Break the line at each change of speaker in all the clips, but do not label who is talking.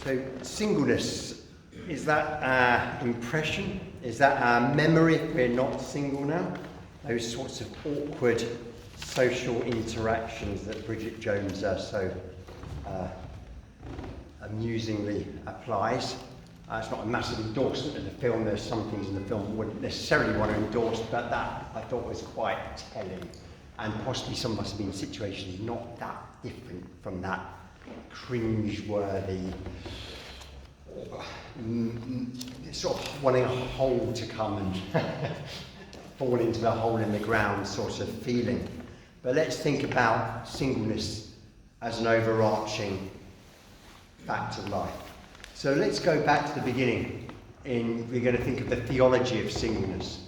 So singleness, is that our impression? Is that our memory if we're not single now? Those sorts of awkward social interactions that Bridget Jones so amusingly applies. It's not a massive endorsement of the film. There's some things in the film I wouldn't necessarily want to endorse, but that I thought was quite telling. And possibly some of us have been in situations not that different from that cringe-worthy, sort of wanting a hole to come and fall into the hole in the ground sort of feeling. But let's think about singleness as an overarching fact of life. So let's go back to the beginning. We're going to think of the theology of singleness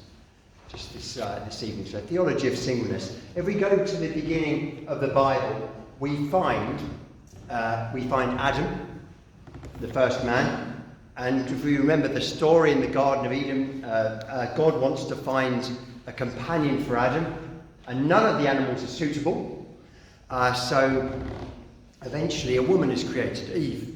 just this evening. So theology of singleness. If we go to the beginning of the Bible, we find Adam, the first man, and if we remember the story in the Garden of Eden, God wants to find a companion for Adam, and none of the animals are suitable. So eventually a woman is created, Eve.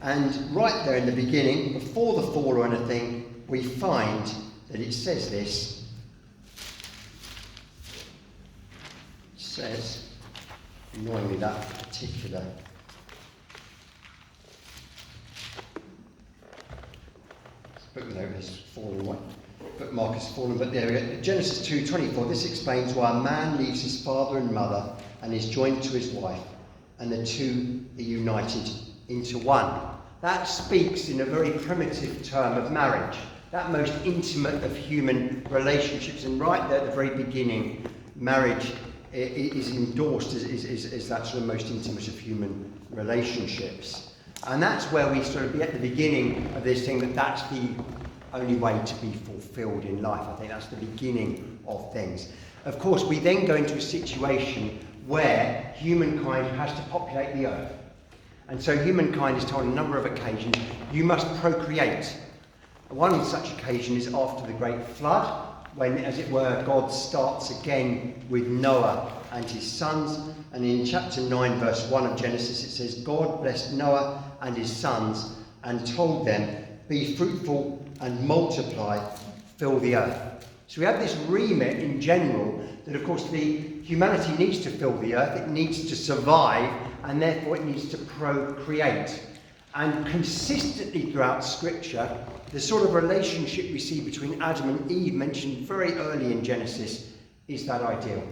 And right there in the beginning, before the fall or anything, we find that it says this. It says, annoyingly, that particular booknote has fallen away. Bookmark has fallen, but there we go. Genesis 2:24. This explains why a man leaves his father and mother and is joined to his wife, and the two are united into one. That speaks in a very primitive term of marriage, that most intimate of human relationships. And right there at the very beginning, marriage is endorsed as that sort of most intimate of human relationships. And that's where we sort of be at the beginning of this thing, that's the only way to be fulfilled in life. I think that's the beginning of things. Of course, we then go into a situation where humankind has to populate the earth. And so humankind is told on a number of occasions, you must procreate. One such occasion is after the great flood, when, as it were, God starts again with Noah and his sons. And in chapter 9, verse 1 of Genesis, it says, God blessed Noah and his sons and told them, be fruitful and multiply, fill the earth. So we have this remit in general that, of course, humanity needs to fill the earth, it needs to survive, and therefore it needs to procreate. And consistently throughout Scripture, the sort of relationship we see between Adam and Eve, mentioned very early in Genesis, is that ideal.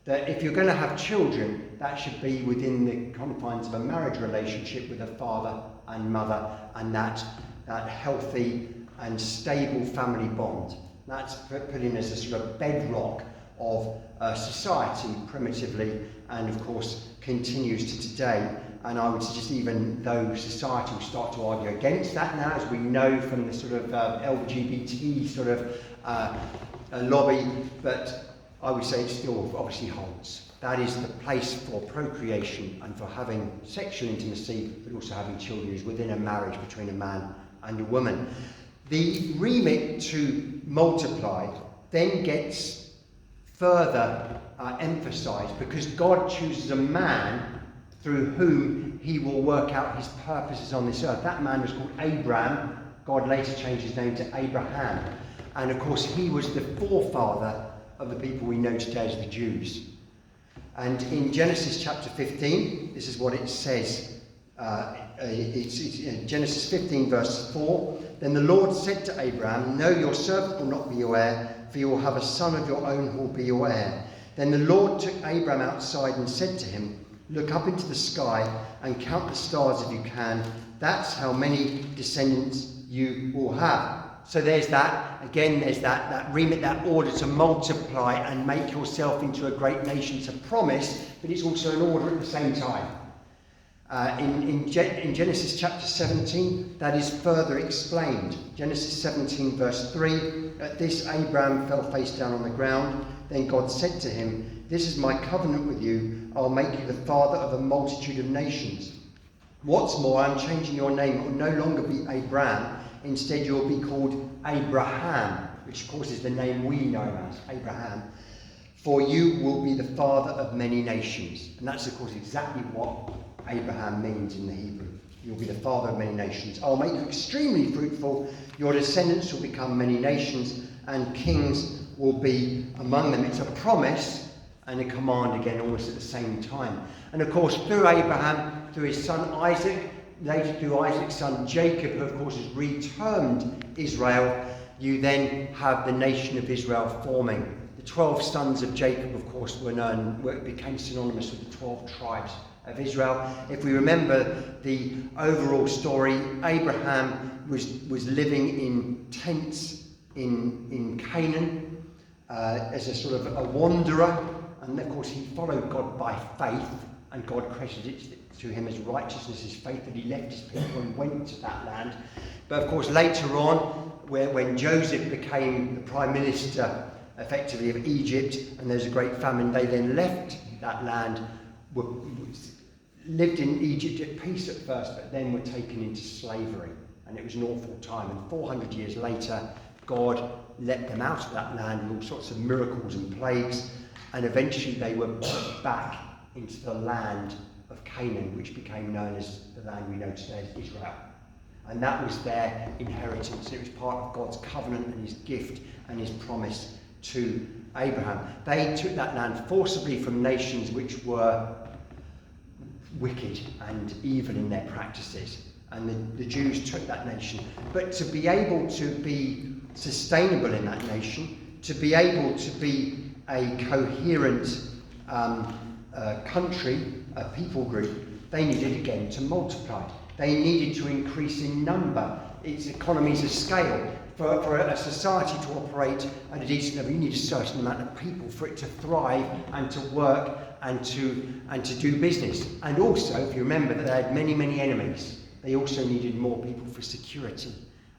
That if you're going to have children, that should be within the confines of a marriage relationship with a father and mother, and that healthy and stable family bond. That's put in as a sort of bedrock of society primitively, and of course continues to today. And I would suggest, even though society will start to argue against that now, as we know from the sort of LGBT sort of lobby, but I would say it still obviously holds. That is the place for procreation and for having sexual intimacy, but also having children, is within a marriage between a man and a woman. The remit to multiply then gets further emphasised, because God chooses a man through whom he will work out his purposes on this earth. That man was called Abraham. God later changed his name to Abraham. And of course he was the forefather of the people we know today as the Jews. And in Genesis chapter 15, this is what it says. It's Genesis 15 verse 4. Then the Lord said to Abraham, no, your servant will not be your heir, for you will have a son of your own who will be your heir. Then the Lord took Abraham outside and said to him, look up into the sky and count the stars if you can. That's how many descendants you will have. So there's that, again, there's that remit, that order to multiply and make yourself into a great nation. It's a promise, but it's also an order at the same time. In Genesis chapter 17, that is further explained. Genesis 17 verse 3, at this Abraham fell face down on the ground. Then God said to him, this is my covenant with you, I'll make you the father of a multitude of nations. What's more, I'm changing your name, it will no longer be Abraham, instead you'll be called Abraham, which of course is the name we know as Abraham. For you will be the father of many nations. And that's of course exactly what Abraham means in the Hebrew. You'll be the father of many nations. I'll make you extremely fruitful. Your descendants will become many nations, and kings will be among them. It's a promise and a command again, almost at the same time. And of course, through Abraham, through his son Isaac, later through Isaac's son Jacob, who of course is retermed Israel, you then have the nation of Israel forming. The 12 sons of Jacob, of course, became synonymous with the 12 tribes of Israel. If we remember the overall story, Abraham was living in tents in Canaan as a sort of a wanderer, and of course he followed God by faith, and God credited it to him as righteousness, his faith, that he left his people and went to that land. But of course later on, when Joseph became the prime minister effectively of Egypt, and there's a great famine, they then left that land, lived in Egypt at peace at first, but then were taken into slavery, and it was an awful time. And 400 years later, God let them out of that land with all sorts of miracles and plagues, and eventually they were put back into the land of Canaan, which became known as the land we know today as Israel. And that was their inheritance. It was part of God's covenant and his gift and his promise to Abraham. They took that land forcibly from nations which were wicked and evil in their practices. And the Jews took that nation. But to be able to be sustainable in that nation, to be able to be a coherent country, a people group, they needed again to multiply. They needed to increase in number. It's economies of scale. For a society to operate at a decent level, you need a certain amount of people for it to thrive and to work and to do business. And also, if you remember that they had many, many enemies, they also needed more people for security,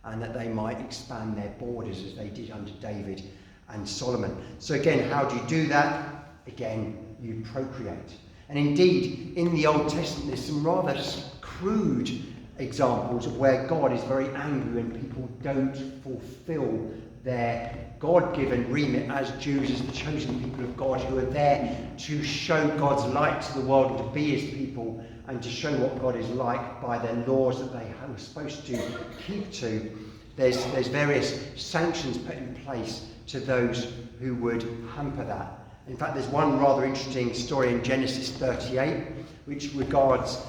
and that they might expand their borders as they did under David and Solomon. So again, how do you do that? Again, you procreate. And indeed, in the Old Testament, there's some rather crude examples of where God is very angry when people don't fulfill their God-given remit as Jews, as the chosen people of God, who are there to show God's light to the world and to be his people and to show what God is like by their laws that they were supposed to keep to. There's various sanctions put in place to those who would hamper that. In fact, there's one rather interesting story in Genesis 38, which regards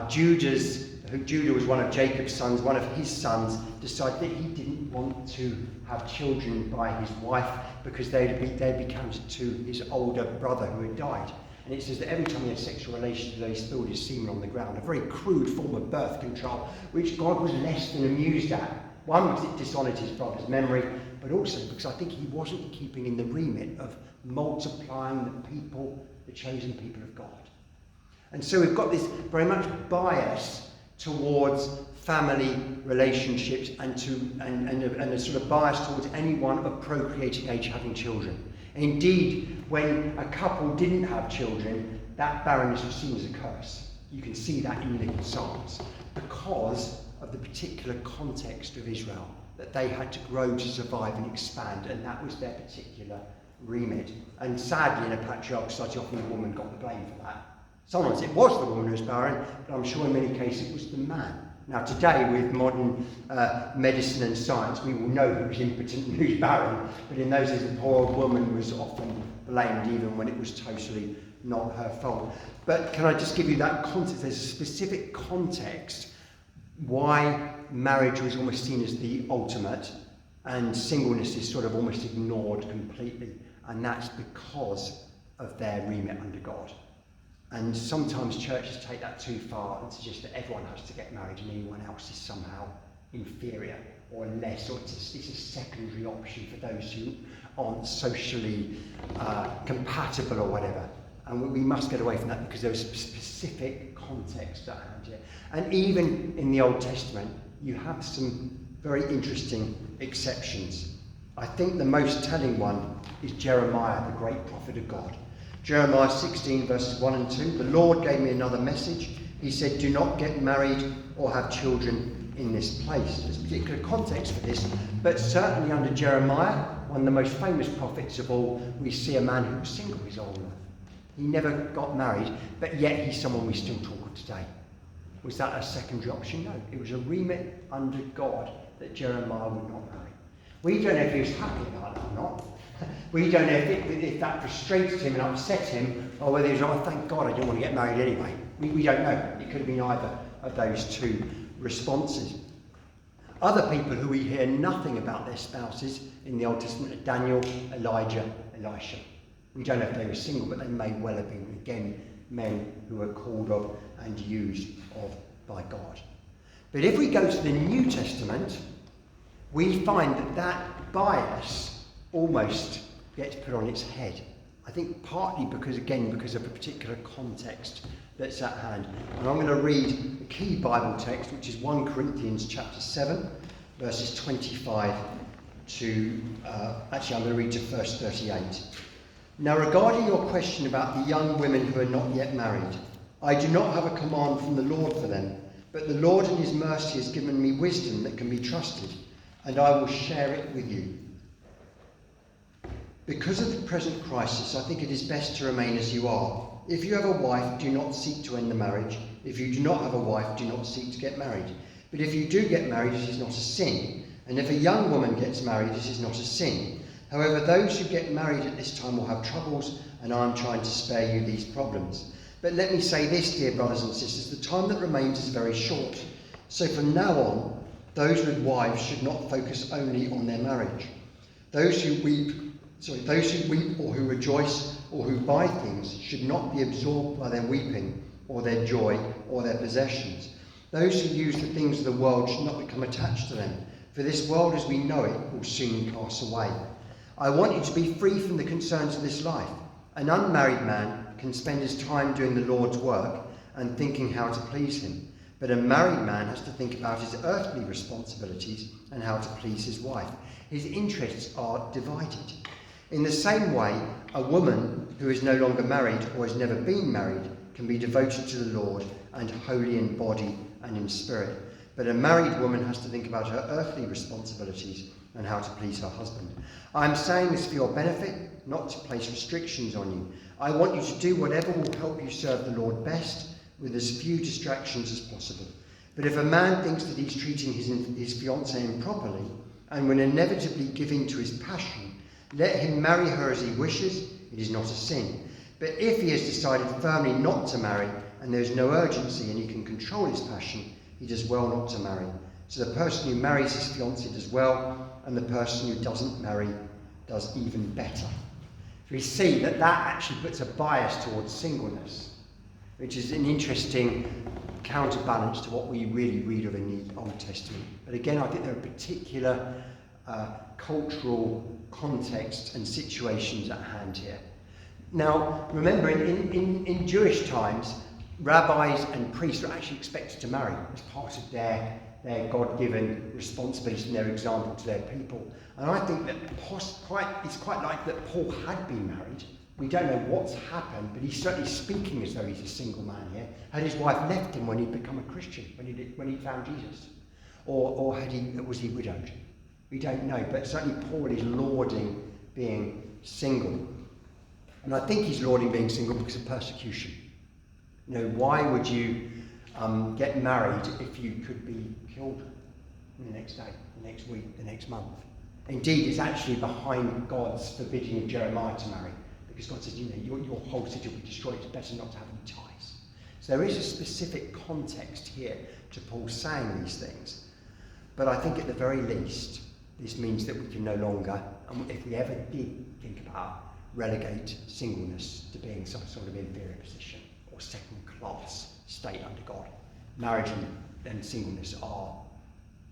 Judah was one of Jacob's sons. One of his sons decided that he didn't want to have children by his wife because they'd be counted to his older brother who had died. And it says that every time he had sexual relations, he spilled his semen on the ground, a very crude form of birth control, which God was less than amused at. One, because it dishonoured his brother's memory, but also because I think he wasn't keeping in the remit of multiplying the people, the chosen people of God. And so we've got this very much bias towards family relationships and a sort of bias towards anyone of procreating age having children. And indeed, when a couple didn't have children, that barrenness was seen as a curse. You can see that in the Psalms because of the particular context of Israel, that they had to grow to survive and expand, and that was their particular remit. And sadly, in a patriarchal society, often the woman got the blame for that. Sometimes it was the woman who was barren, but I'm sure in many cases it was the man. Now today, with modern medicine and science, we will know who's impotent and who's barren, but in those days the poor old woman was often blamed, even when it was totally not her fault. But can I just give you that context? There's a specific context why marriage was almost seen as the ultimate, and singleness is sort of almost ignored completely, and that's because of their remit under God. And sometimes churches take that too far and suggest that everyone has to get married and anyone else is somehow inferior or less, or it's a secondary option for those who aren't socially compatible or whatever. And we must get away from that because there's a specific context around here. And even in the Old Testament, you have some very interesting exceptions. I think the most telling one is Jeremiah, the great prophet of God. Jeremiah 16 verses 1 and 2, the Lord gave me another message. He said, do not get married or have children in this place. There's a particular context for this, but certainly under Jeremiah, one of the most famous prophets of all, we see a man who was single his whole life. He never got married, but yet he's someone we still talk of today. Was that a secondary option? No. It was a remit under God that Jeremiah would not marry. We don't know if he was happy about it or not. We don't know if that frustrated him and upset him, or whether he was like, oh, thank God I didn't want to get married anyway. We don't know. It could have been either of those two responses. Other people who we hear nothing about their spouses in the Old Testament are Daniel, Elijah, Elisha. We don't know if they were single, but they may well have been, again, men who were called of and used of by God. But if we go to the New Testament, we find that bias almost gets put on its head. I think partly because of a particular context that's at hand. And I'm going to read the key Bible text, which is 1 Corinthians chapter 7, verses 25 to, I'm going to read to verse 38. Now regarding your question about the young women who are not yet married, I do not have a command from the Lord for them, but the Lord in his mercy has given me wisdom that can be trusted, and I will share it with you. Because of the present crisis, I think it is best to remain as you are. If you have a wife, do not seek to end the marriage. If you do not have a wife, do not seek to get married. But if you do get married, it is not a sin. And if a young woman gets married, it is not a sin. However, those who get married at this time will have troubles, and I am trying to spare you these problems. But let me say this, dear brothers and sisters, the time that remains is very short. So from now on, those with wives should not focus only on their marriage. Those who weep or who rejoice or who buy things should not be absorbed by their weeping or their joy or their possessions. Those who use the things of the world should not become attached to them, for this world as we know it will soon pass away. I want you to be free from the concerns of this life. An unmarried man can spend his time doing the Lord's work and thinking how to please him, but a married man has to think about his earthly responsibilities and how to please his wife. His interests are divided. In the same way, a woman who is no longer married or has never been married can be devoted to the Lord and holy in body and in spirit. But a married woman has to think about her earthly responsibilities and how to please her husband. I am saying this for your benefit, not to place restrictions on you. I want you to do whatever will help you serve the Lord best, with as few distractions as possible. But if a man thinks that he's treating his fiancée improperly and will inevitably give in to his passion, let him marry her as he wishes. It is not a sin. But if he has decided firmly not to marry and there is no urgency and he can control his passion, he does well not to marry. So the person who marries his fiancée does well, and the person who doesn't marry does even better. We see that actually puts a bias towards singleness, which is an interesting counterbalance to what we really read of in the Old Testament. But again, I think there are particular cultural contexts and situations at hand here. Now, remember, in Jewish times, rabbis and priests were actually expected to marry as part of their God-given responsibility and their example to their people. And I think that it's quite likely that Paul had been married. We don't know what's happened, but he's certainly speaking as though he's a single man here. Had his wife left him when he'd become a Christian, when he found Jesus? Or was he widowed? We don't know, but certainly Paul is lauding being single. And I think he's lauding being single because of persecution. You know, why would you get married if you could be killed the next day, the next week, the next month? Indeed, it's actually behind God's forbidding of Jeremiah to marry, because God says, you know, your whole city will be destroyed. It's better not to have any ties. So there is a specific context here to Paul saying these things. But I think at the very least, this means that we can no longer, and if we ever did think about, relegate singleness to being some sort of inferior position or second-class state under God. Marriage and singleness are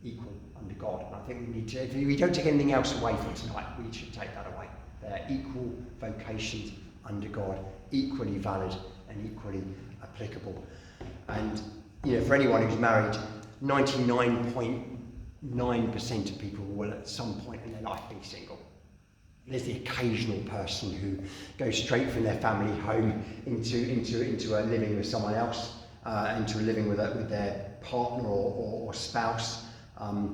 equal under God. And I think we need to, if we don't take anything else away from tonight, we should take that away. They're equal vocations under God, equally valid and equally applicable. And you know, for anyone who's married, 99.9% of people will at some point in their life be single. There's the occasional person who goes straight from their family home into a living with someone else, into a living with their partner or spouse.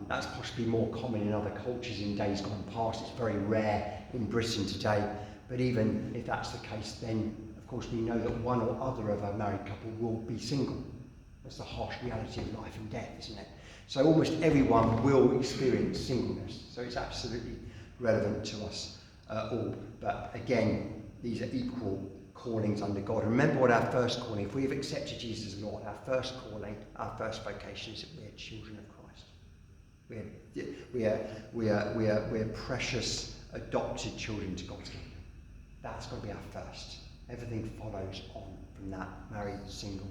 That's possibly more common in other cultures in days gone past. It's very rare in Britain today. But even if that's the case, then of course we know that one or other of a married couple will be single. That's the harsh reality of life and death, isn't it? So almost everyone will experience singleness. So it's absolutely relevant to us all. But again, these are equal callings under God. Remember what our first calling, if we have accepted Jesus as Lord, our first calling, our first vocation is that we are children of Christ. We are precious adopted children to God's kingdom. That's got to be our first. Everything follows on from that: married, single,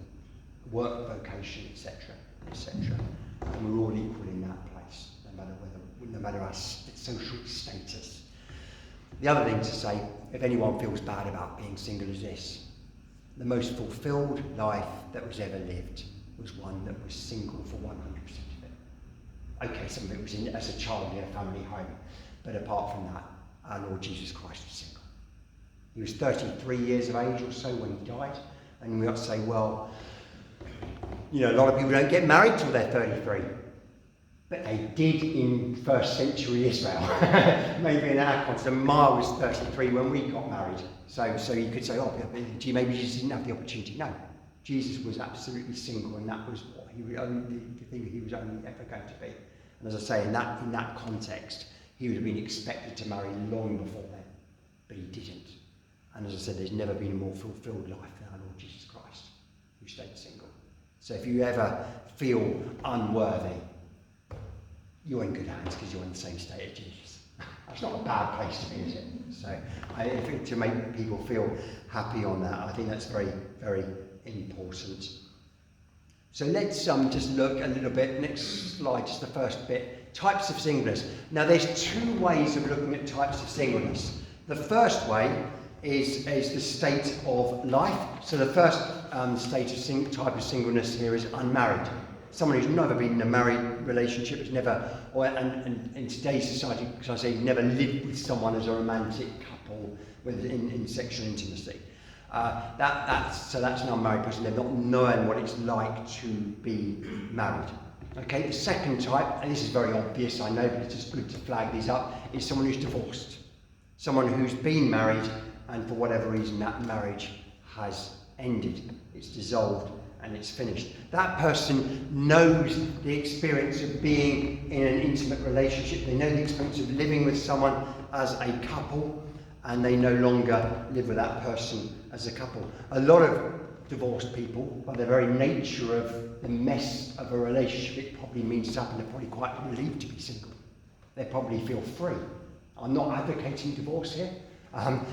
work, vocation, etc., etc. And we're all equal in that place, no matter our social status. The other thing to say, if anyone feels bad about being single, is this: the most fulfilled life that was ever lived was one that was single for 100% of it. Okay, some of it was as a child in a family home, but apart from that, our Lord Jesus Christ was single. He was 33 years of age or so when he died, and we might say, well, a lot of people don't get married till they're 33. But they did in first century Israel. Maybe in our context. Ma was 33 when we got married. So you could say, maybe Jesus didn't have the opportunity. No, Jesus was absolutely single, and that was what the thing he was only ever going to be. And as I say, in that context, he would have been expected to marry long before then, but he didn't. And as I said, there's never been a more fulfilled life than our Lord Jesus Christ, who stayed single. So if you ever feel unworthy, you're in good hands because you're in the same state as Jesus. That's not a bad place to be, is it? So I think to make people feel happy on that, I think that's very, very important. So let's just look a little bit, next slide, just the first bit, types of singleness. Now there's two ways of looking at types of singleness. The first way is the state of life. So the first type of singleness here is unmarried. Someone who's never been in a married relationship, and in today's society, because I say never lived with someone as a romantic couple in sexual intimacy. That's an unmarried person. They've not known what it's like to be married. Okay, the second type, and this is very obvious, I know, but it's just good to flag these up, is someone who's divorced. Someone who's been married, and for whatever reason that marriage has ended. It's dissolved and it's finished. That person knows the experience of being in an intimate relationship. They know the experience of living with someone as a couple, and they no longer live with that person as a couple. A lot of divorced people, by the very nature of the mess of a relationship it probably means to happen, they're probably quite relieved to be single. They probably feel free. I'm not advocating divorce here,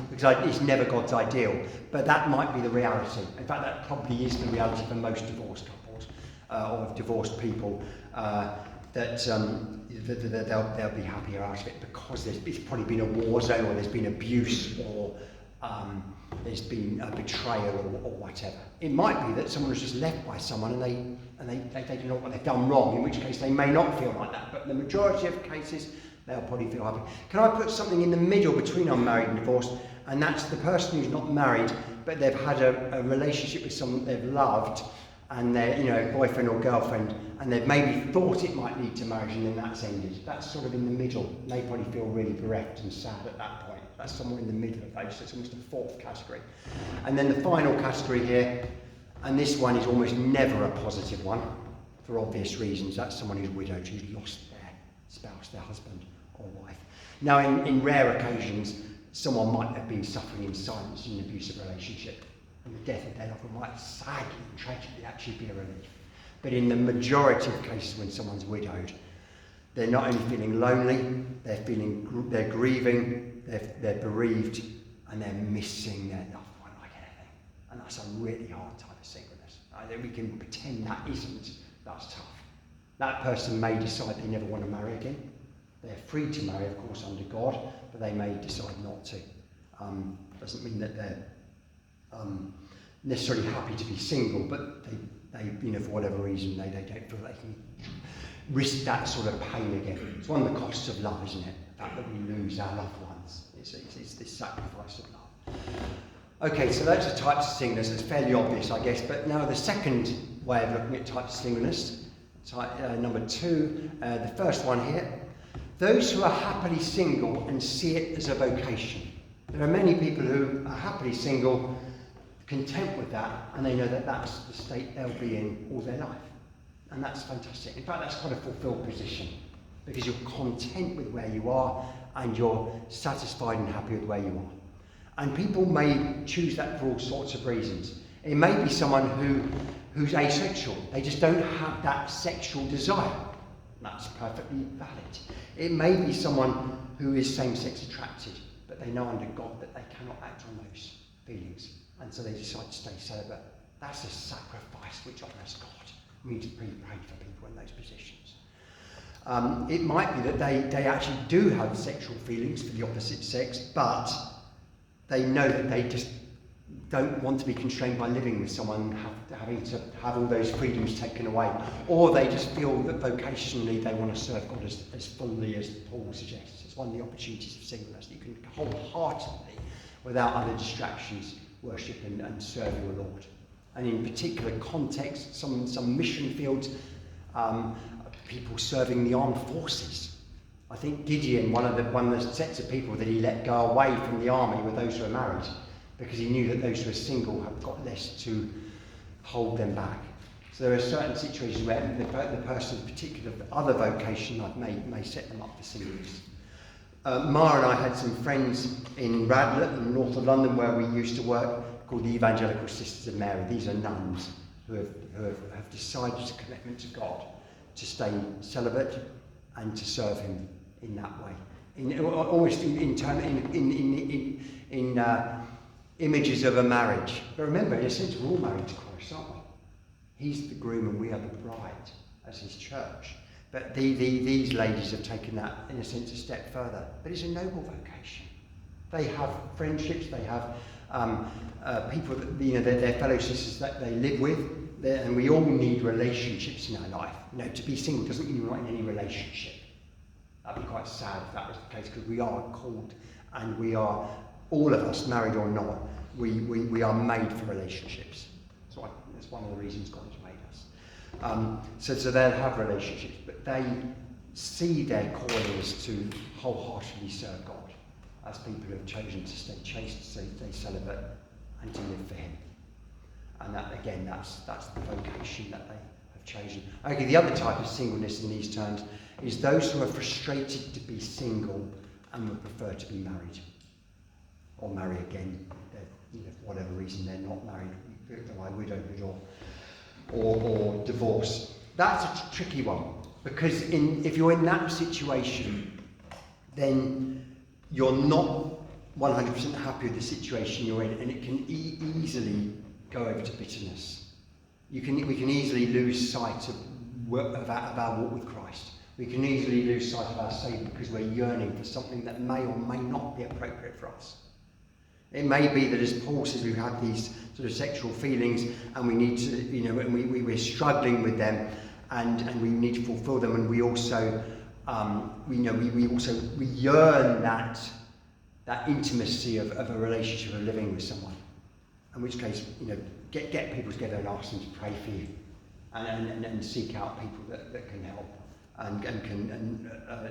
because it's never God's ideal, but that might be the reality. In fact, that probably is the reality for most divorced couples or divorced people, that they'll be happier out of it because it's probably been a war zone, or there's been abuse, or there's been a betrayal, or whatever. It might be that someone was just left by someone and they don't know what they've done wrong, in which case they may not feel like that, but in the majority of cases they'll probably feel happy. Can I put something in the middle between unmarried and divorced? And that's the person who's not married, but they've had a relationship with someone they've loved, and they're, boyfriend or girlfriend, and they've maybe thought it might lead to marriage, and then that's ended. That's sort of in the middle. And they probably feel really bereft and sad at that point. That's somewhere in the middle of those, so it's almost a fourth category. And then the final category here, and this one is almost never a positive one, for obvious reasons. That's someone who's widowed, who's lost their spouse, their husband or wife. Now, in rare occasions, someone might have been suffering in silence in an abusive relationship, and the death of their loved one might sadly and tragically actually be a relief. But in the majority of cases when someone's widowed, they're not only feeling lonely, they're grieving, they're bereaved, and they're missing their loved one like anything. And that's a really hard type of singleness. We can pretend that isn't. That's tough. That person may decide they never want to marry again. They're free to marry, of course, under God, but they may decide not to. Doesn't mean that they're necessarily happy to be single, but they for whatever reason, they don't feel they can risk that sort of pain again. It's one of the costs of love, isn't it? The fact that we lose our loved ones. It's this sacrifice of love. Okay, so those are types of singleness. It's fairly obvious, I guess. But now the second way of looking at types of singleness, number 2, the first one here. Those who are happily single and see it as a vocation. There are many people who are happily single, content with that, and they know that that's the state they'll be in all their life. And that's fantastic. In fact, that's quite a fulfilled position, because you're content with where you are and you're satisfied and happy with where you are. And people may choose that for all sorts of reasons. It may be someone who's asexual. They just don't have that sexual desire. That's perfectly valid. It may be someone who is same-sex attracted, but they know under God that they cannot act on those feelings, and so they decide to stay celibate. That's a sacrifice which honours God. We need to pray for people in those positions. It might be that they actually do have sexual feelings for the opposite sex, but they know that they just don't want to be constrained by living with someone having to have all those freedoms taken away. Or they just feel that vocationally they want to serve God as fully as Paul suggests. It's one of the opportunities of singleness. You can wholeheartedly, without other distractions, worship and serve your Lord. And in particular contexts, some mission fields, people serving the armed forces. I think Gideon, one of the sets of people that he let go away from the army were those who were married, because he knew that those who are single have got less to hold them back. So there are certain situations where the person's particular other vocation may set them up for singleness. Mara and I had some friends in Radlett, in the north of London, where we used to work, called the Evangelical Sisters of Mary. These are nuns who have decided to commitment to God, to stay celibate and to serve Him in that way. Almost in images of a marriage. But remember, in a sense, we're all married to Christ, aren't we? He's the groom and we are the bride as His church. But these ladies have taken that, in a sense, a step further. But it's a noble vocation. They have friendships, they have people that, their fellow sisters that they live with, and we all need relationships in our life. To be single doesn't mean you're not in any relationship. That'd be quite sad if that was the case, because we are called, and we are, all of us, married or not, we are made for relationships. That's one of the reasons God has made us. So they'll have relationships, but they see their calling as to wholeheartedly serve God, as people who have chosen to stay chaste, to stay celibate, and to live for Him. And that, again, that's the vocation that they have chosen. Okay, the other type of singleness in these terms is those who are frustrated to be single and would prefer to be married, or marry again, for whatever reason they're not married, by widowhood or divorce. That's a tricky one, because if you're in that situation, then you're not 100% happy with the situation you're in, and it can easily go over to bitterness. We can easily lose sight of our walk with Christ. We can easily lose sight of our Saviour because we're yearning for something that may or may not be appropriate for us. It may be that, as Paul says, we've had these sort of sexual feelings, and we need to, and we're struggling with them, and we need to fulfil them, and we also, we yearn that intimacy of a relationship, of living with someone. In which case, get people together and ask them to pray for you, and seek out people that can help, and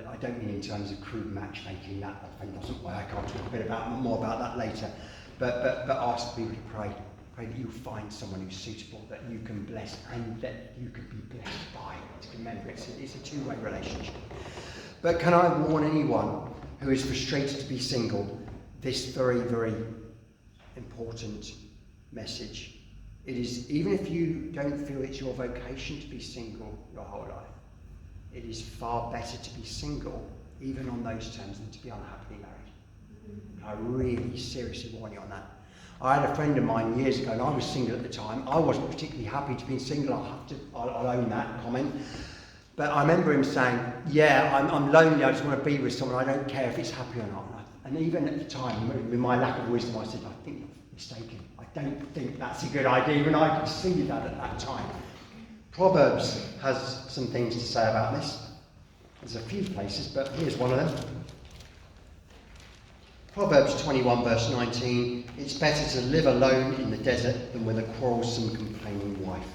I don't mean in terms of crude matchmaking. That often doesn't work. I'll talk a bit more about that later. But ask people to pray that you find someone who's suitable, that you can bless, and that you could be blessed by. Remember, it's a two-way relationship. But can I warn anyone who is frustrated to be single this very, very important message? It is, even if you don't feel it's your vocation to be single your whole life, it is far better to be single, even on those terms, than to be unhappily married. I really seriously warn you on that. I had a friend of mine years ago, and I was single at the time. I wasn't particularly happy to be single. I'll own that comment. But I remember him saying, I'm lonely, I just want to be with someone, I don't care if it's happy or not. And even at the time, with my lack of wisdom, I said, I think you're mistaken. I don't think that's a good idea. Even I could see that at that time. Proverbs has some things to say about this. There's a few places, but here's one of them. Proverbs 21 verse 19, it's better to live alone in the desert than with a quarrelsome, complaining wife.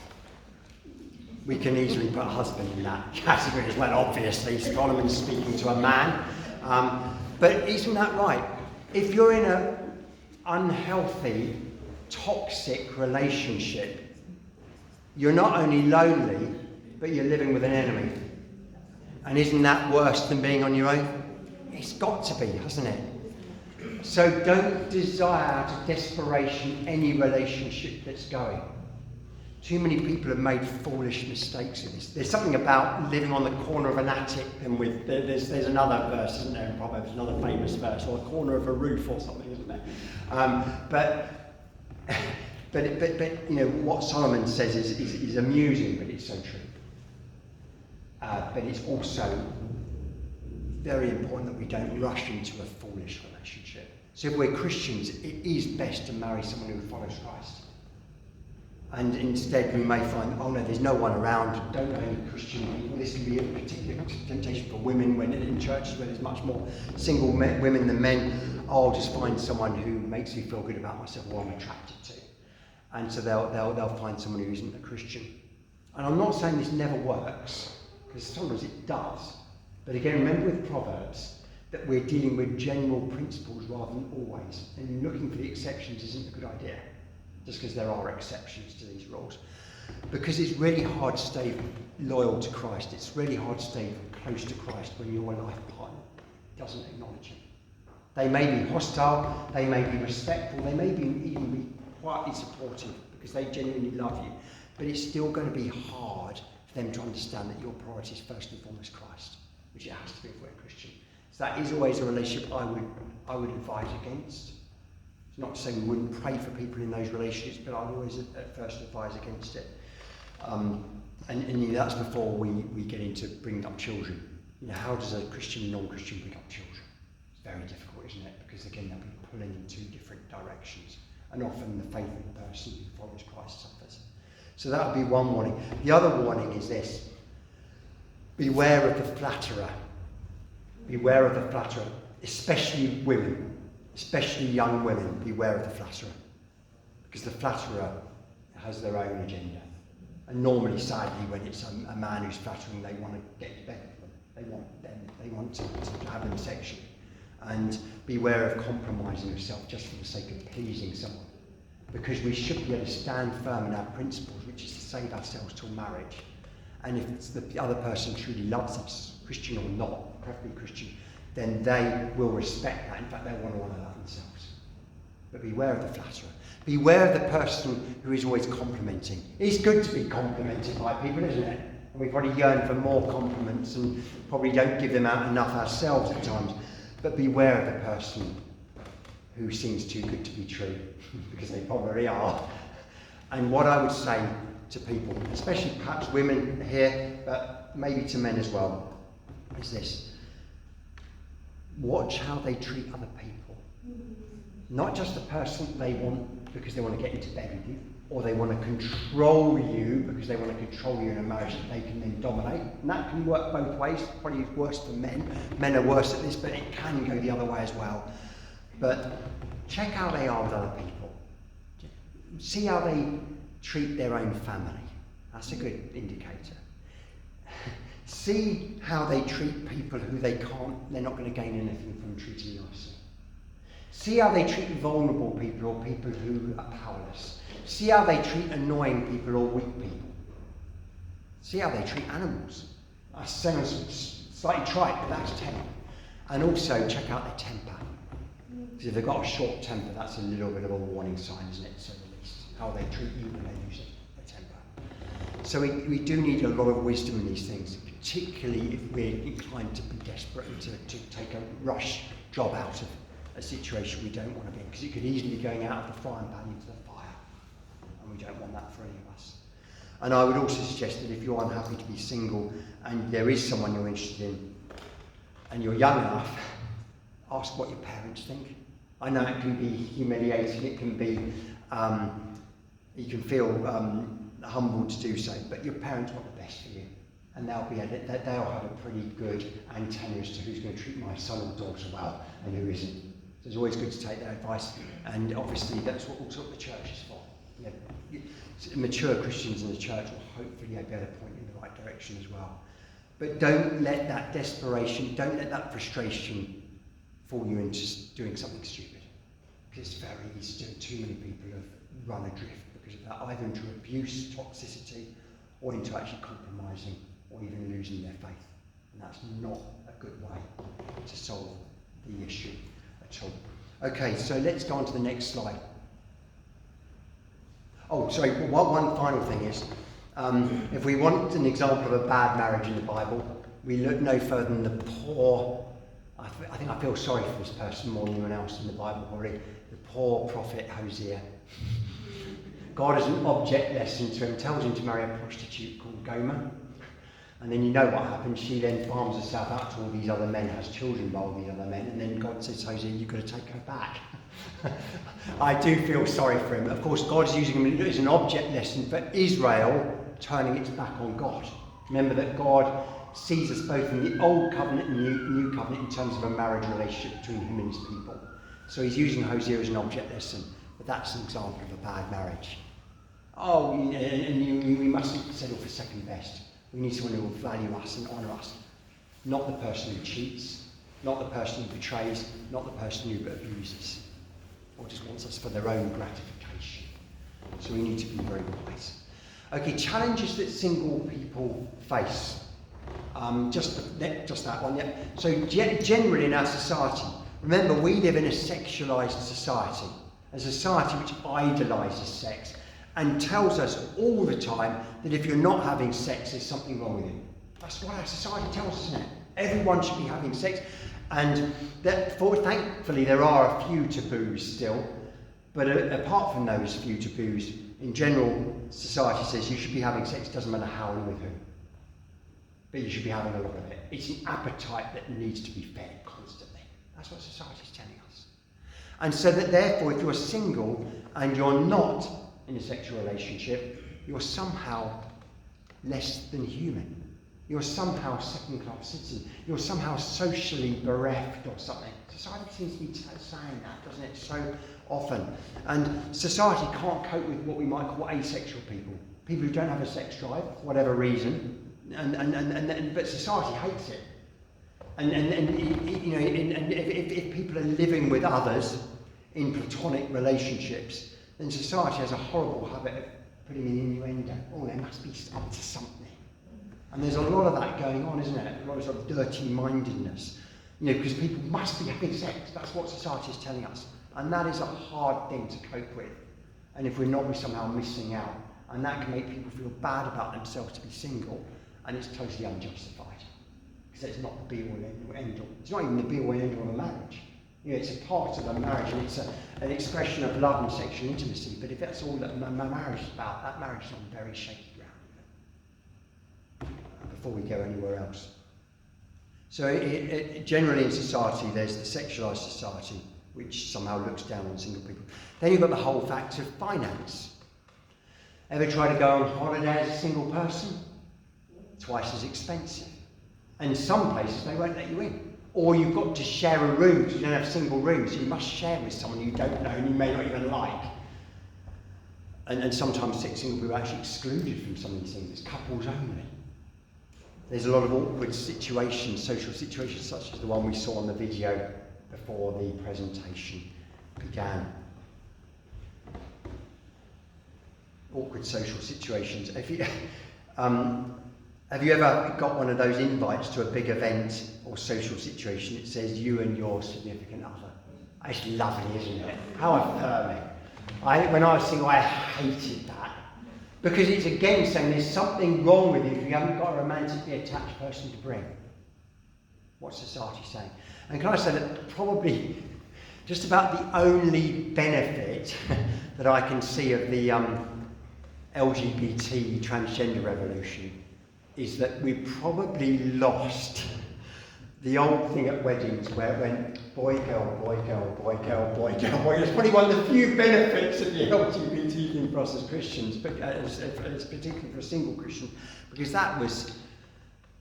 We can easily put a husband in that category as well, obviously. Solomon's speaking to a man. But isn't that right? If you're in an unhealthy toxic relationship, you're not only lonely, but you're living with an enemy. And isn't that worse than being on your own? It's got to be, hasn't it? So don't desire out of desperation any relationship that's going. Too many people have made foolish mistakes in this. There's something about living on the corner of an attic, and there's another verse, isn't there, in Proverbs, another famous verse, or the corner of a roof or something, isn't there? But you know what Solomon says is amusing, but it's so true. But it's also very important that we don't rush into a foolish relationship. So if we're Christians, it is best to marry someone who follows Christ. And instead we may find, oh no, there's no one around, don't know any Christian people. This can be a particular temptation for women when in churches where there's much more single women than men. Oh, I'll just find someone who makes me feel good about myself or I'm attracted to. And so they'll find someone who isn't a Christian. And I'm not saying this never works, because sometimes it does. But again, remember with Proverbs that we're dealing with general principles rather than always. And looking for the exceptions isn't a good idea, just because there are exceptions to these rules. Because it's really hard to stay loyal to Christ. It's really hard to stay close to Christ when your life partner doesn't acknowledge him. They may be hostile, they may be respectful, they may even be quietly supportive because they genuinely love you. But it's still going to be hard for them to understand that your priority is first and foremost Christ, which it has to be if we're a Christian. So that is always a relationship I would advise against. It's not saying we wouldn't pray for people in those relationships, but I'd always at first advise against it. And you know, that's before we get into bringing up children. You know, how does a Christian and non-Christian bring up children? It's very difficult, isn't it? Because again, they'll be pulling in two different directions. And often the faith of the person who follows Christ suffers. So that would be one warning. The other warning is this. Beware of the flatterer. Beware of the flatterer. Especially women. Especially young women. Beware of the flatterer. Because the flatterer has their own agenda. And normally, sadly, when it's a man who's flattering, they want to get to bed with them. They want to have them sexually. And beware of compromising yourself just for the sake of pleasing someone. Because we should be able to stand firm in our principles, which is to save ourselves till marriage. And if it's the other person truly loves us, Christian or not, preferably Christian, then they will respect that. In fact, they want to honour that themselves. But beware of the flatterer. Beware of the person who is always complimenting. It's good to be complimented by people, isn't it? And we probably yearn for more compliments and probably don't give them out enough ourselves at times. But beware of the person who seems too good to be true, because they probably are. And what I would say to people, especially perhaps women here, but maybe to men as well, is this. Watch how they treat other people. Not just the person they want because they want to get into bed with you, or they want to control you because they want to control you in a marriage that they can then dominate. And that can work both ways. Probably worse for men. Men are worse at this, but it can go the other way as well. But check how they are with other people. See how they treat their own family. That's a good indicator. See how they treat people who they're not going to gain anything from treating nicely. See how they treat vulnerable people or people who are powerless. See how they treat annoying people or weak people. See how they treat animals. That sounds slightly trite, but that's telling. And also check out their temper. Because if they've got a short temper, that's a little bit of a warning sign, isn't it? So at least how they treat you when they lose their temper. So we do need a lot of wisdom in these things, particularly if we're inclined to be desperate and to take a rush job out of a situation we don't want to be in, because it could easily be going out of the frying pan into the fire, and we don't want that for any of us. And I would also suggest that if you're unhappy to be single and there is someone you're interested in and you're young enough, ask what your parents think. I know it can be humiliating, it can be, you can feel humbled to do so, but your parents want the best for you. And they'll have a pretty good antenna as to who's going to treat my son or daughter well and who isn't. So it's always good to take their advice, and obviously that's what also the church is for. You know, mature Christians in the church will hopefully be able to point you in the right direction as well. But don't let that desperation, don't let that frustration fool you into doing something stupid. Because it's very easy to do. Too many people have run adrift because of that, either into abuse, toxicity, or into actually compromising or even losing their faith. And that's not a good way to solve the issue at all. Okay, so let's go on to the next slide. Oh, sorry, one final thing is, if we want an example of a bad marriage in the Bible, we look no further than the poor, I think I feel sorry for this person more than anyone else in the Bible probably, the poor prophet Hosea. God as an object lesson to him tells him to marry a prostitute called Gomer. And then you know what happens, she then farms herself out to all these other men, has children by all these other men, and then God says, Hosea, you've got to take her back. I do feel sorry for him. Of course, God's using him as an object lesson for Israel turning its back on God. Remember that God sees us both in the Old Covenant and New Covenant in terms of a marriage relationship between him and his people. So he's using Hosea as an object lesson, but that's an example of a bad marriage. Oh, and we mustn't settle for second best. We need someone who will value us and honour us. Not the person who cheats, not the person who betrays, not the person who abuses, or just wants us for their own gratification. So we need to be very wise. Okay, challenges that single people face. Just that one, yeah. So generally in our society, remember we live in a sexualised society, a society which idolises sex and tells us all the time that if you're not having sex, there's something wrong with you. That's what our society tells us, isn't it? Everyone should be having sex. And thankfully there are a few taboos still, but apart from those few taboos, in general, society says you should be having sex, doesn't matter how and with who. But you should be having a lot of it. It's an appetite that needs to be fed constantly. That's what society is telling us. And so that therefore, if you're single and you're not in a sexual relationship, you're somehow less than human. You're somehow second-class citizen. You're somehow socially bereft or something. Society seems to be saying that, doesn't it, so often. And society can't cope with what we might call asexual people. People who don't have a sex drive, for whatever reason. But society hates it. And if people are living with others in platonic relationships, then society has a horrible habit of putting in innuendo. Oh, they must be up to something. And there's a lot of that going on, isn't it? A lot of sort of dirty-mindedness. Because people must be having sex. That's what society is telling us. And that is a hard thing to cope with. And if we're not, we're somehow missing out. And that can make people feel bad about themselves to be single. And it's totally unjustified. Because it's not the be-all and end-all. It's not even the be-all and end-all of a marriage. It's a part of a marriage, and it's an expression of love and sexual intimacy. But if that's all that marriage is about, that marriage is on very shaky ground. Before we go anywhere else. So generally in society, there's the sexualised society, which somehow looks down on single people. Then you've got the whole fact of finance. Ever try to go on holiday as a single person? Twice as expensive. And in some places, they won't let you in. Or you've got to share a room because you don't have single rooms. So you must share with someone you don't know and you may not even like. And sometimes single people are actually excluded from some of these things. It's couples only. There's a lot of awkward situations, social situations, such as the one we saw on the video before the presentation began. Awkward social situations. Have you ever got one of those invites to a big event or social situation that says you and your significant other? It's lovely, isn't it? How affirming. When I was single, I hated that. Because it's again saying there's something wrong with you if you haven't got a romantically attached person to bring. What's society saying? And can I say that probably just about the only benefit that I can see of the LGBT transgender revolution is that we probably lost the old thing at weddings where it went boy, girl, boy, girl, boy, girl, boy, girl, boy. It's probably one of the few benefits of the LGBT thing for us as Christians, but particularly for a single Christian, because that was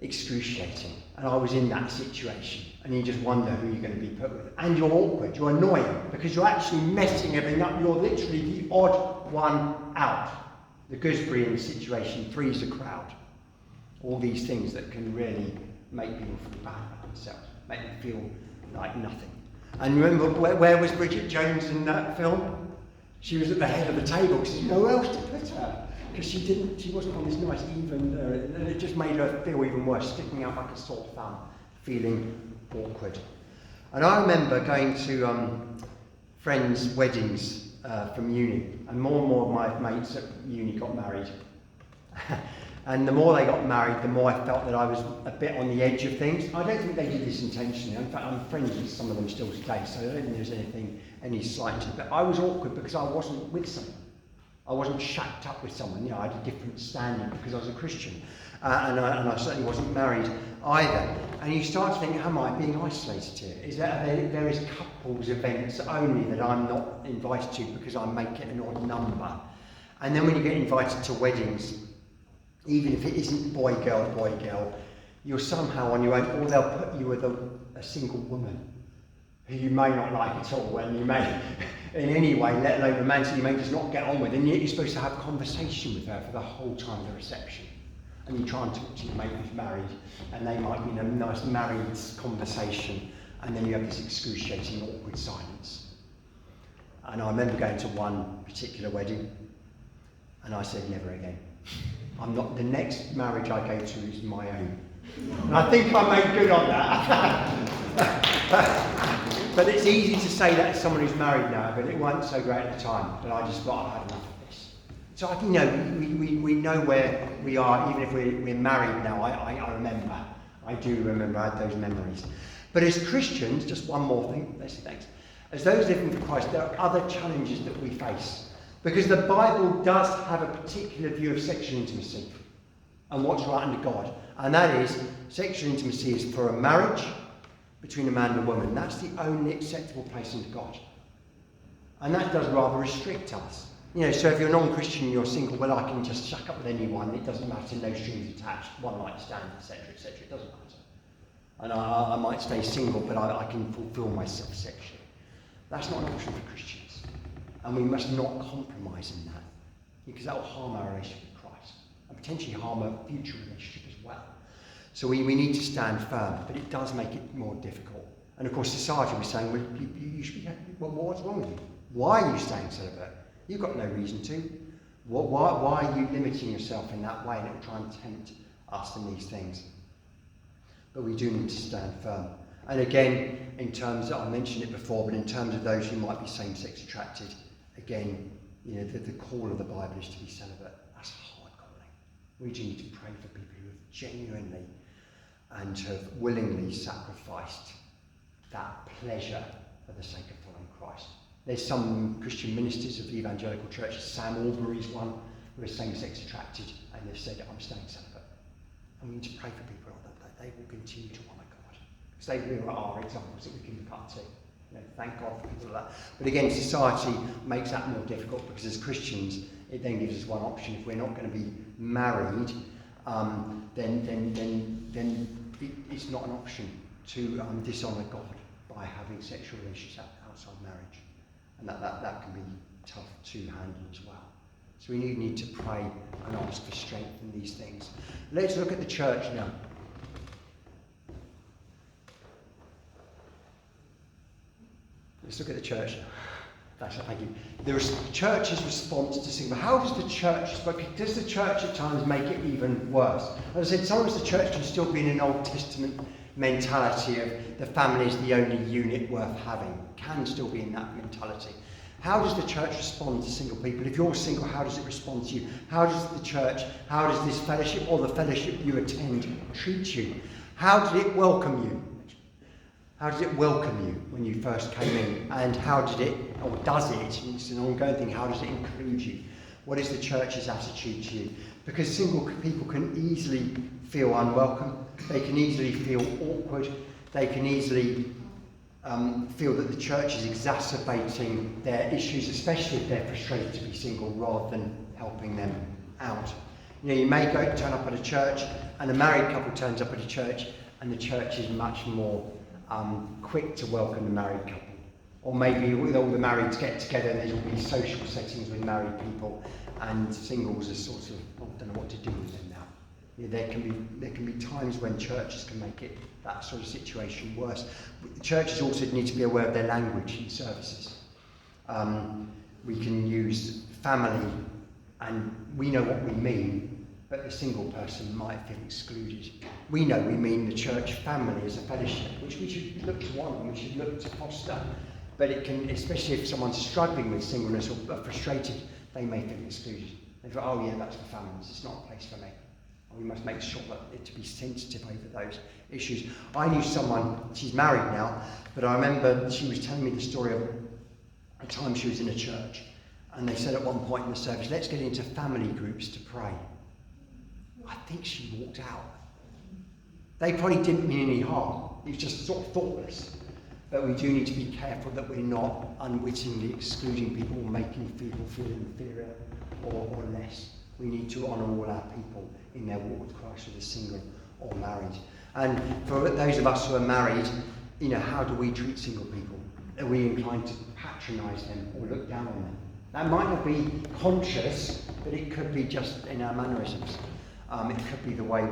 excruciating. And I was in that situation, and you just wonder who you're going to be put with. And you're awkward, you're annoying, because you're actually messing everything up. You're literally the odd one out. The gooseberry in the situation, three's a crowd. All these things that can really make people feel bad about themselves, make them feel like nothing. And remember, where was Bridget Jones in that film? She was at the head of the table because there's nowhere else to put her. Because she wasn't on this nice even, and it just made her feel even worse, sticking out like a sore thumb, feeling awkward. And I remember going to friends' weddings from uni, and more of my mates at uni got married. And the more they got married, the more I felt that I was a bit on the edge of things. I don't think they did this intentionally. In fact, I'm friends with some of them still today, so I don't think there's any slight to it. But I was awkward because I wasn't with someone. I wasn't shacked up with someone. I had a different standard because I was a Christian. And I certainly wasn't married either. And you start to think, am I being isolated here? Is there various couples events only that I'm not invited to because I make it an odd number? And then when you get invited to weddings, even if it isn't boy, girl, you're somehow on your own, or they'll put you with a single woman who you may not like at all, and you may, in any way, let alone romantically, you may just not get on with, and yet you're supposed to have conversation with her for the whole time of the reception. And you try and talk to your mate who's married, and they might be in a nice married conversation, and then you have this excruciating, awkward silence. And I remember going to one particular wedding, and I said, never again. I'm not, the next marriage I go to is my own. And I think I made good on that. But it's easy to say that as someone who's married now, but it wasn't so great at the time. But I just thought I'd had enough of this. So I think, we know where we are, even if we're married now. I do remember, I had those memories. But as Christians, just one more thing, let's say thanks. As those living for Christ, there are other challenges that we face. Because the Bible does have a particular view of sexual intimacy and what's right under God. And that is, sexual intimacy is for a marriage between a man and a woman. That's the only acceptable place under God. And that does rather restrict us. So if you're non-Christian and you're single, well, I can just shack up with anyone. It doesn't matter, no strings attached, one night stand, etc., etc. It doesn't matter. And I might stay single, but I can fulfill myself sexually. That's not an option for Christians. And we must not compromise in that, because that will harm our relationship with Christ and potentially harm our future relationship as well. So we need to stand firm, but it does make it more difficult. And of course, society was saying, well, you should be, well, what's wrong with you? Why are you staying celibate? You've got no reason to. Why are you limiting yourself in that way? And it will try and tempt us in these things. But we do need to stand firm. And again, in terms of, I mentioned it before, but in terms of those who might be same-sex attracted, again, the call of the Bible is to be celibate. That's a hard calling. We do need to pray for people who have genuinely and have willingly sacrificed that pleasure for the sake of following Christ. There's some Christian ministers of the evangelical church, Sam Albury's one, who are same-sex attracted, and they've said, I'm staying celibate. And we need to pray for people that they will continue to honour God. Because they really are examples that we can look up to. Thank God for people like that. But again, society makes that more difficult, because as Christians, it then gives us one option. If we're not going to be married, then it's not an option to dishonour God by having sexual relations outside marriage. And that can be tough to handle as well. So we need to pray and ask for strength in these things. Let's look at the church now. Let's look at the church now. Thank you. The church's response to sin. But how does the church, does the church at times make it even worse? As I said, sometimes the church can still be in an Old Testament mentality of the family is the only unit worth having. Can still be in that mentality. How does the church respond to single people? If you're single, how does it respond to you? How does the church, how does this fellowship or the fellowship you attend treat you? How did it welcome you? How did it welcome you when you first came in? And how did it, or does it, it's an ongoing thing, how does it include you? What is the church's attitude to you? Because single people can easily feel unwelcome. They can easily feel awkward. They can easily feel that the church is exacerbating their issues, especially if they're frustrated to be single, rather than helping them out. You may turn up at a church, and a married couple turns up at a church, and the church is much more quick to welcome the married couple. Or maybe all the marrieds get together and there's all these social settings with married people, and singles are sort of, I don't know what to do with them now. There can be times when churches can make it, that sort of situation, worse. Churches also need to be aware of their language in services. We can use family, and we know what we mean, but the single person might feel excluded. We know we mean the church family as a fellowship, which we should look to want and we should look to foster. But it can, especially if someone's struggling with singleness or frustrated, they may feel excluded. They go, oh yeah, that's for families, it's not a place for me. And we must make sure that to be sensitive over those issues. I knew someone, she's married now, but I remember she was telling me the story of a time she was in a church, and they said at one point in the service, let's get into family groups to pray. I think she walked out. They probably didn't mean any harm. It was just sort of thoughtless. But we do need to be careful that we're not unwittingly excluding people or making people feel inferior or less. We need to honour all our people in their walk with Christ, whether single or married. And for those of us who are married, how do we treat single people? Are we inclined to patronise them or look down on them? That might not be conscious, but it could be just in our mannerisms. It could be the way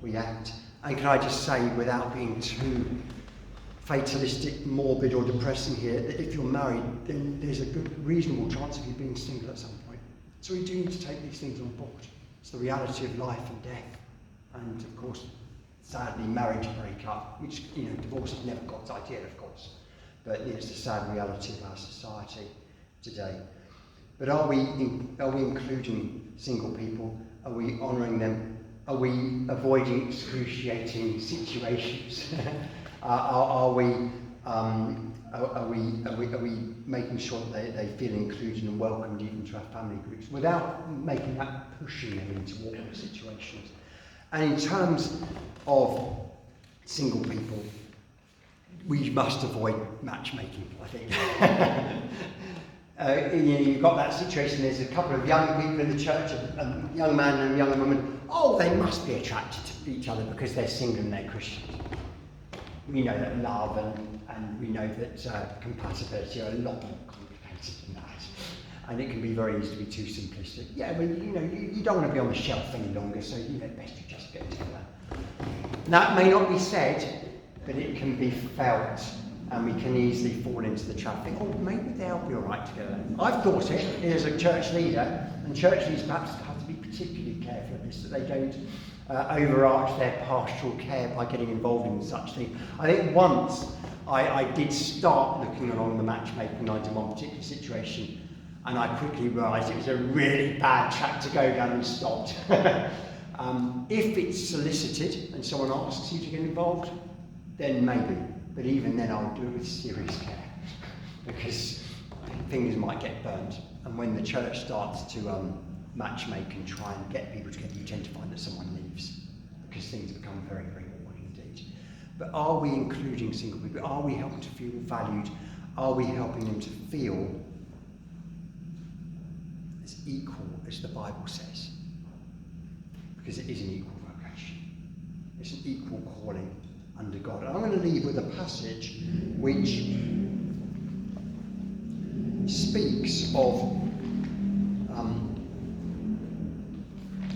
we act. And can I just say, without being too fatalistic, morbid or depressing here, that if you're married, then there's a good, reasonable chance of you being single at some point. So we do need to take these things on board. It's the reality of life and death. And of course, sadly, marriage break up, which, divorce is never God's idea, of course. But it's the sad reality of our society today. But are we including single people? Are we honouring them? Are we avoiding excruciating situations? Are we making sure that they feel included and welcomed even to our family groups without making that pushing them into awkward situations? And in terms of single people, we must avoid matchmaking, I think. You've got that situation, there's a couple of young people in the church, a young man and a young woman. Oh, they must be attracted to each other because they're single and they're Christians. We know that love and we know that compatibility are a lot more complicated than that. And it can be very easy to be too simplistic. Yeah, but you don't want to be on the shelf any longer, so best you just get together. That may not be said, but it can be felt, and we can easily fall into the trap. Think, oh, maybe they'll be all right together. I've thought it as a church leader, and church leaders perhaps have to be particularly careful of this, that they don't overarch their pastoral care by getting involved in such things. I think once I did start looking along the matchmaking lines in one particular situation, and I quickly realised it was a really bad track to go down and stopped. If it's solicited and someone asks you to get involved, then maybe. But even then, I would do it with serious care, because things might get burnt. And when the church starts to matchmake and try and get people together, you tend to find that someone leaves, because things become very, very awkward indeed. But are we including single people? Are we helping to feel valued? Are we helping them to feel as equal as the Bible says? Because it is an equal vocation. It's an equal calling under God. And I'm going to leave with a passage which speaks of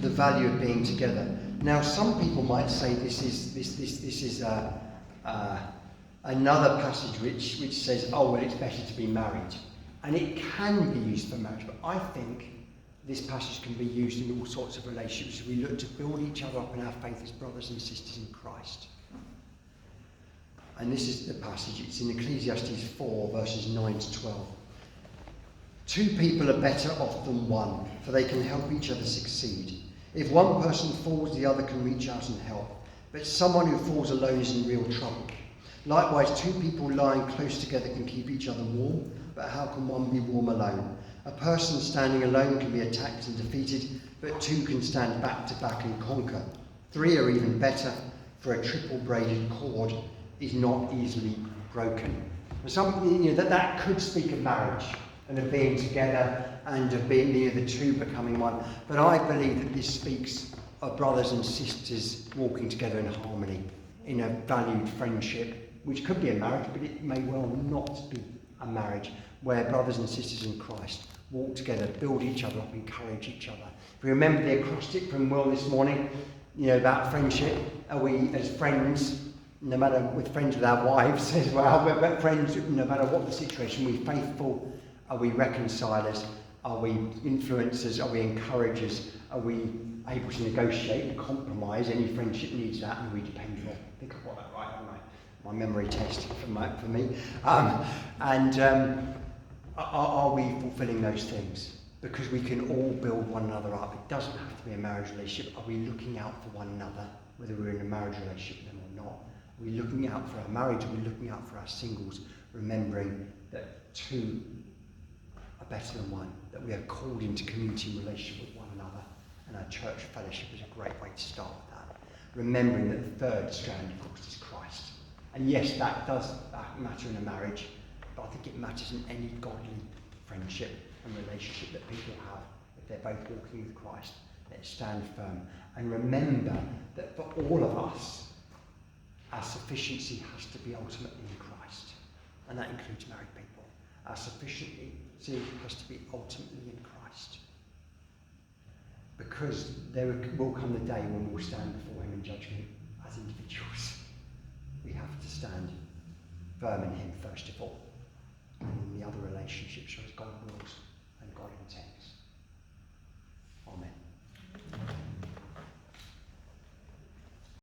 the value of being together. Now, some people might say this is another passage which says, oh, well, it's better to be married. And it can be used for marriage, but I think this passage can be used in all sorts of relationships. We look to build each other up in our faith as brothers and sisters in Christ. And this is the passage. It's in Ecclesiastes 4, verses 9 to 12. 2 people are better off than one, for they can help each other succeed. If one person falls, the other can reach out and help. But someone who falls alone is in real trouble. Likewise, 2 people lying close together can keep each other warm, but how can one be warm alone? A person standing alone can be attacked and defeated, but 2 can stand back to back and conquer. 3 are even better, for a triple braided cord is not easily broken. And that could speak of marriage and of being together and of being the 2 becoming one. But I believe that this speaks of brothers and sisters walking together in harmony, in a valued friendship, which could be a marriage, but it may well not be a marriage, where brothers and sisters in Christ walk together, build each other up, encourage each other. If we remember the acrostic from Will this morning, about friendship, are we as friends, no matter with friends with our wives as well, but friends no matter what the situation, we faithful, Are we reconcilers? Are we influencers? Are we encouragers? Are we able to negotiate and compromise? Any friendship needs that, and are we dependable? I think I've got that right, haven't I? My memory test for me. Are we fulfilling those things? Because we can all build one another up. It doesn't have to be a marriage relationship. Are we looking out for one another, whether we're in a marriage relationship with them or not? Are we looking out for our marriage? Are we looking out for our singles, remembering that two are better than one, that we are called into community relationship with one another, and our church fellowship is a great way to start with that. Remembering that the third strand, of course, is Christ. And yes, that does matter in a marriage, but I think it matters in any godly friendship and relationship that people have. If they're both walking with Christ, let's stand firm. And remember that for all of us, our sufficiency has to be ultimately in Christ. And that includes married people. Our sufficiency has to be ultimately in Christ. Because there will come the day when we'll stand before him in judgment as individuals. We have to stand firm in him first of all, and in the other relationships as God wills.